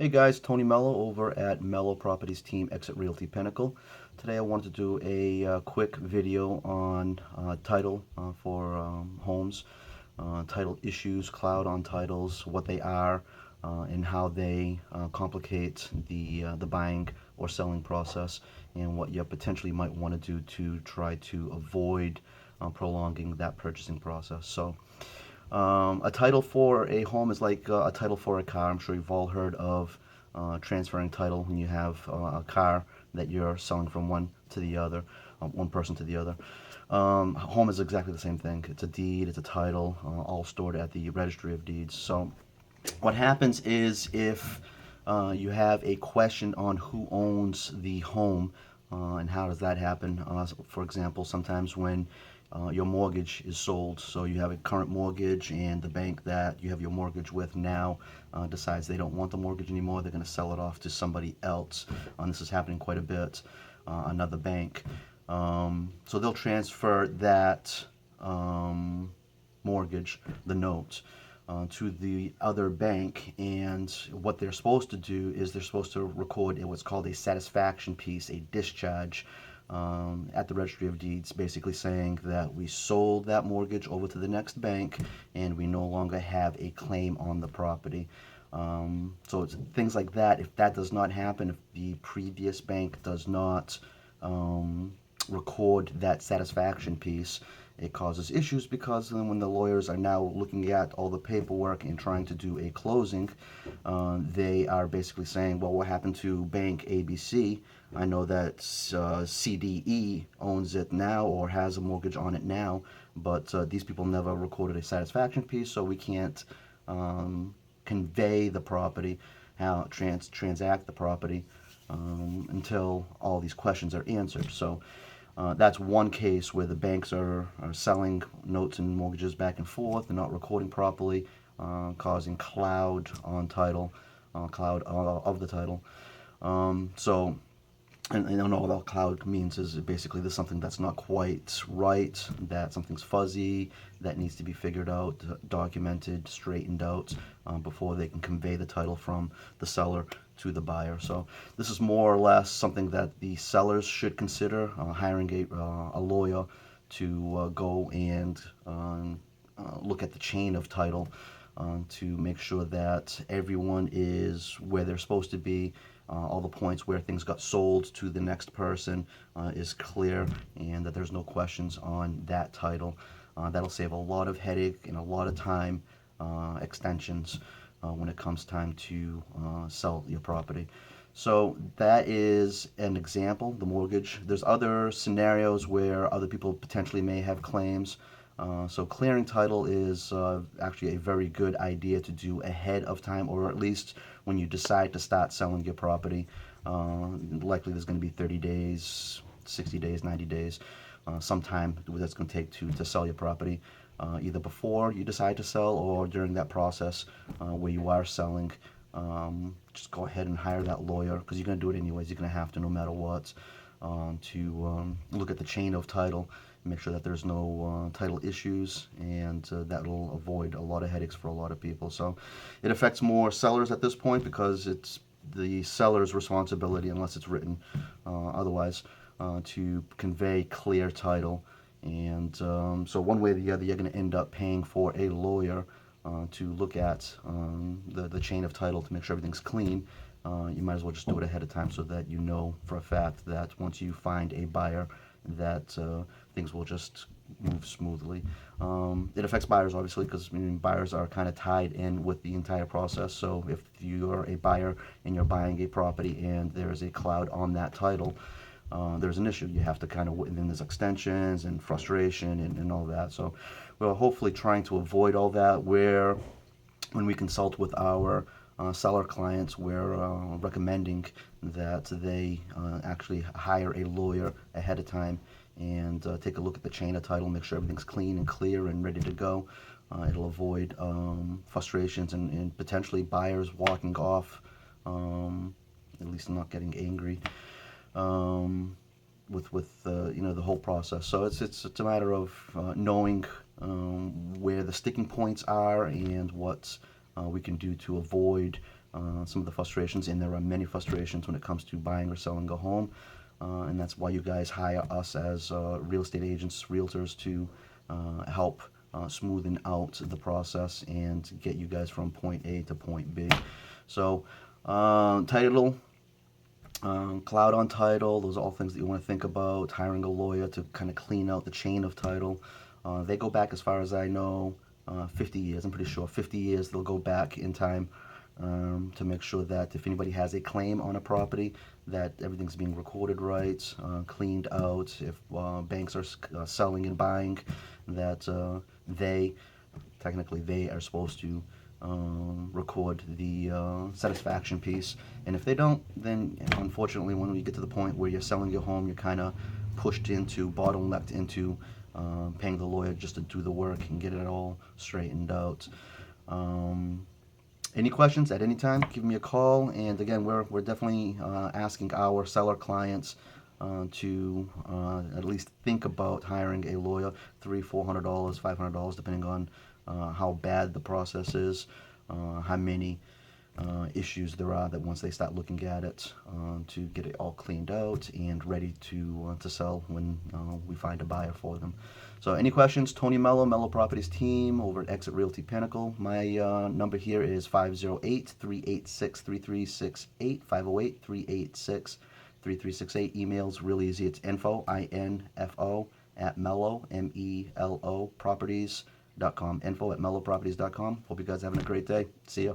Hey guys, Tony Mello over at Mello Properties Team Exit Realty Pinnacle. Today I wanted to do a quick video on title for homes, title issues, cloud on titles, what they are, and how they complicate the buying or selling process, and what you potentially might want to do to try to avoid prolonging that purchasing process. A title for a home is like a title for a car. I'm sure you've all heard of transferring title when you have a car that you're selling from one to the other, one person to the other. Home is exactly the same thing. It's a deed, it's a title, all stored at the registry of deeds. So what happens is if you have a question on who owns the home and how does that happen. For example, sometimes when your mortgage is sold, so you have a current mortgage and the bank that you have your mortgage with now decides they don't want the mortgage anymore, they're going to sell it off to somebody else. This is happening quite a bit, another bank. So they'll transfer that mortgage, the note, to the other bank, and what they're supposed to do is they're supposed to record what's called a satisfaction piece, a discharge, at the registry of deeds, basically saying that we sold that mortgage over to the next bank and we no longer have a claim on the property. So it's things like that. If that does not happen, if the previous bank does not record that satisfaction piece, it causes issues, because then when the lawyers are now looking at all the paperwork and trying to do a closing, they are basically saying, well, what happened to bank ABC? I know that CDE owns it now or has a mortgage on it now, but these people never recorded a satisfaction piece, so we can't convey the property, how transact the property, until all these questions are answered. So that's one case where the banks are selling notes and mortgages back and forth. They're not recording properly, causing cloud on title, cloud of the title. So and all that cloud means is basically there's something that's not quite right, that something's fuzzy, that needs to be figured out, documented, straightened out before they can convey the title from the seller to the buyer. So this is more or less something that the sellers should consider, hiring a lawyer to go and look at the chain of title, to make sure that everyone is where they're supposed to be. All the points where things got sold to the next person is clear, and that there's no questions on that title. That'll save a lot of headache and a lot of time extensions when it comes time to sell your property. So that is an example, the mortgage. There's other scenarios where other people potentially may have claims. So clearing title is actually a very good idea to do ahead of time, or at least when you decide to start selling your property. Likely there's going to be 30 days, 60 days, 90 days, sometime that's going to take to sell your property, either before you decide to sell or during that process where you are selling. Just go ahead and hire that lawyer, because you're going to do it anyways. You're going to have to, no matter what, to look at the chain of title, make sure that there's no title issues, and that'll avoid a lot of headaches for a lot of people. So it affects more sellers at this point, because it's the seller's responsibility, unless it's written otherwise, to convey clear title. And so one way or the other, you're going to end up paying for a lawyer to look at the chain of title to make sure everything's clean. You might as well just do it ahead of time, so that you know for a fact that once you find a buyer, that things will just move smoothly. It affects buyers, obviously, because buyers are kind of tied in with the entire process. So if you're a buyer and you're buying a property and there's a cloud on that title, there's an issue. You have to kind of, and then there's extensions and frustration and all that. So we're hopefully trying to avoid all that, where when we consult with our seller clients, we're recommending that they actually hire a lawyer ahead of time and take a look at the chain of title, make sure everything's clean and clear and ready to go. It'll avoid frustrations and potentially buyers walking off, at least not getting angry with the whole process. So it's a matter of knowing where the sticking points are and what we can do to avoid some of the frustrations, and there are many frustrations when it comes to buying or selling a home. And that's why you guys hire us as real estate agents, realtors, to help smoothen out the process and get you guys from point A to point B. So, title, cloud on title, those are all things that you want to think about. Hiring a lawyer to kind of clean out the chain of title. They go back, as far as I know, 50 years. I'm pretty sure 50 years they'll go back in time to make sure that if anybody has a claim on a property, that everything's being recorded right, cleaned out. If banks are selling and buying, that technically they are supposed to record the satisfaction piece. And if they don't, then unfortunately, when you get to the point where you're selling your home, you're kind of pushed into, bottlenecked into paying the lawyer just to do the work and get it all straightened out. Any questions at any time, give me a call. And again, we're definitely asking our seller clients to at least think about hiring a lawyer. $300, $400, $500, depending on how bad the process is, how many issues there are, that once they start looking at it, to get it all cleaned out and ready to sell when we find a buyer for them. So any questions, Tony Mello Properties team over at Exit Realty Pinnacle. My number here is 508-386-3368, 508-386-3368. Email's real easy. It's info, I-N-F-O, at Mello, M-E-L-O, properties.com. Info at melloproperties.com. Hope you guys are having a great day. See ya.